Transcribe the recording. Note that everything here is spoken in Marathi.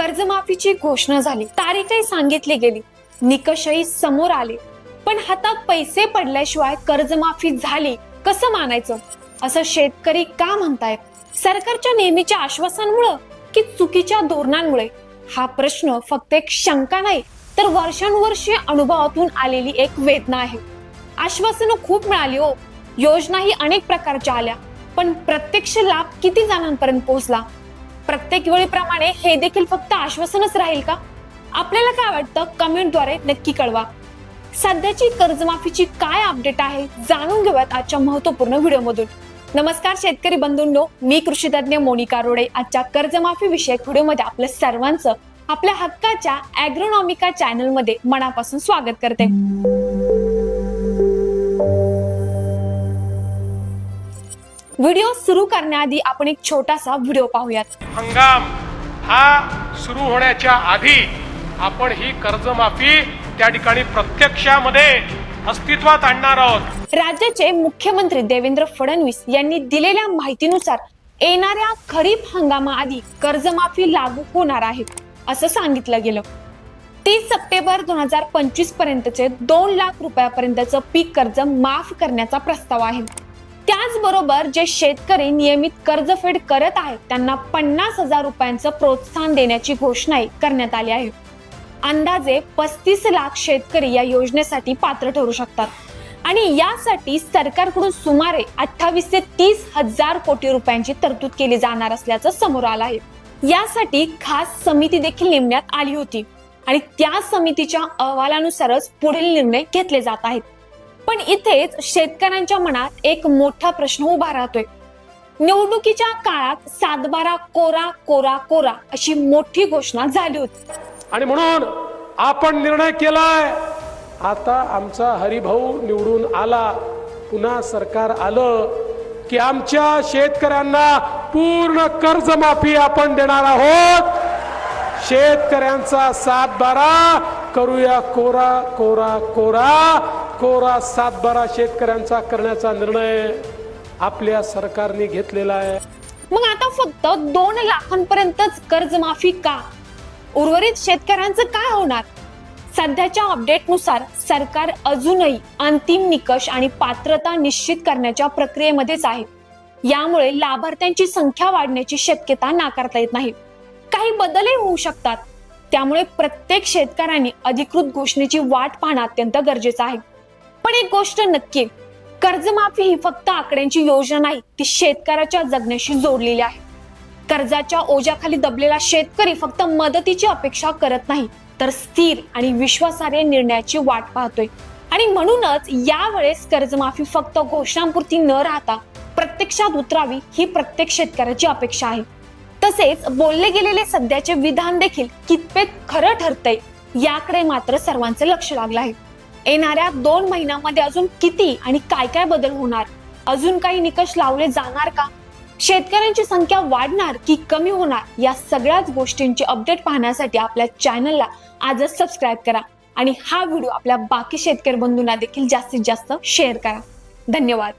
कर्जमाफीची घोषणा झाली, तारीखही सांगितली गेली, निकषही समोर आले, पण हातात पैसे पडल्याशिवाय कर्जमाफी झाली कसं मानायचं असं शेतकरी का म्हणतायत? सरकारच्या नेहमीच्या आश्वासनांमुळे की चुकीच्या धोरणांमुळे? हा प्रश्न फक्त एक शंका नाही तर वर्षानुवर्षे अनुभवातून आलेली एक वेदना आहे. आश्वासनं खूप मिळाली हो, योजनाही अनेक प्रकारच्या आल्या, पण प्रत्यक्ष लाभ किती जणांपर्यंत पोहोचला? प्रत्येक वेळीप्रमाणे हे देखील फक्त आश्वासनच राहील का? आपल्याला काय वाटतं कमेंटद्वारे नक्की कळवा. सध्याची कर्जमाफीची काय अपडेट आहे जाणून घेऊयात आजच्या महत्त्वपूर्ण व्हिडिओमधून. नमस्कार शेतकरी बंधूंनो, मी कृषी तज्ञ मोनिका रोडे. आजच्या कर्जमाफी विषयक व्हिडिओमध्ये आपलं सर्वांचं आपल्या हक्काच्या ॲग्रोनॉमिका चॅनलमध्ये मनापासून स्वागत करते. व्हिडिओ सुरू करण्याआधी आपण एक छोटासा व्हिडिओ पाहूयात. हंगाम हा सुरू होण्याच्या आधी आपण ही कर्जमाफी त्या ठिकाणी प्रत्यक्षामध्ये अस्तित्वात आणणार आहोत. राज्याचे मुख्यमंत्री देवेंद्र फडणवीस यांनी दिलेल्या माहितीनुसार येणाऱ्या खरीप हंगामाआधी कर्जमाफी लागू होणार आहे असं सांगितलं गेलं. 30 सप्टेंबर 2025 पर्यंतचे 2 लाख रुपयापर्यंतचं पीक कर्ज माफ करण्याचा प्रस्ताव आहे. त्याचबरोबर जे शेतकरी नियमित कर्जफेड करत आहेत त्यांना 50,000 रुपयांचं प्रोत्साहन देण्याची घोषणाही करण्यात आली आहे. अंदाजे 35 लाख शेतकरी या योजनेसाठी पात्र ठरू शकतात आणि यासाठी सरकारकडून सुमारे 28 ते 30 हजार कोटी रुपयांची तरतूद केली जाणार असल्याचं समोर आलं आहे. यासाठी खास समिती देखील नेमण्यात आली होती आणि त्या समितीच्या अहवालानुसारच पुढील निर्णय घेतले जात आहेत. पण इथेच शेतकऱ्यांच्या मनात एक मोठा प्रश्न उभा राहतोय. निवडणुकीच्या काळात 7/12 कोरा कोरा कोरा अशी मोठी घोषणा झाली होती आणि म्हणून आपण निर्णय केलाय, आता आमचा हरिभाऊ निवडून आला, पुन्हा सरकार आलं की आमच्या शेतकऱ्यांना पूर्ण कर्जमाफी आपण देणार आहोत. शेतकऱ्यांचा 7/12 करूया कोरा कोरा कोरा कोरा 7/12 शेतकऱ्यांचा करण्याचा निर्णय आपल्या सरकारने घेतलेला आहे. मग आता फक्त 2 लाखांपर्यंतच कर्जमाफी का? उर्वरित शेतकऱ्यांचं काय होणार? सध्याच्या अपडेटनुसार सरकार अजूनही अंतिम निकष आणि पात्रता निश्चित करण्याच्या प्रक्रियेमध्येच आहे. यामुळे लाभार्थ्यांची संख्या वाढण्याची शक्यता नाकारता येत नाही. काही बदलही होऊ शकतात. त्यामुळे प्रत्येक शेतकऱ्यांनी अधिकृत घोषणेची वाट पाहणं अत्यंत गरजेचं आहे. पण एक गोष्ट नक्की, कर्जमाफी ही फक्त आकड्यांची योजना नाही, ती शेतकऱ्याच्या जगण्याशी जोडलेली आहे. कर्जाच्या ओझ्याखाली दबलेला शेतकरी फक्त मदतीची अपेक्षा करत नाही तर स्थिर आणि विश्वासार्ह निर्णयाची वाट पाहतोय. आणि म्हणूनच यावेळेस कर्जमाफी फक्त घोषणांपुरती न राहता प्रत्यक्षात उतरावी ही प्रत्येक शेतकऱ्याची अपेक्षा आहे. तसेच बोलले गेलेले सध्याचे विधान देखील कितपत खरं ठरतंय याकडे मात्र सर्वांचं लक्ष लागलं आहे. येणाऱ्या 2 महिन्यांमध्ये अजून किती आणि काय काय बदल होणार? अजून काही निकष लावले जाणार का? शेतकऱ्यांची संख्या वाढणार की कमी होणार? या सगळ्याच गोष्टींची अपडेट पाहण्यासाठी आपल्या चॅनलला आजच सबस्क्राईब करा आणि हा व्हिडिओ आपल्या बाकी शेतकरी बंधूंना देखील जास्तीत जास्त शेअर करा. धन्यवाद.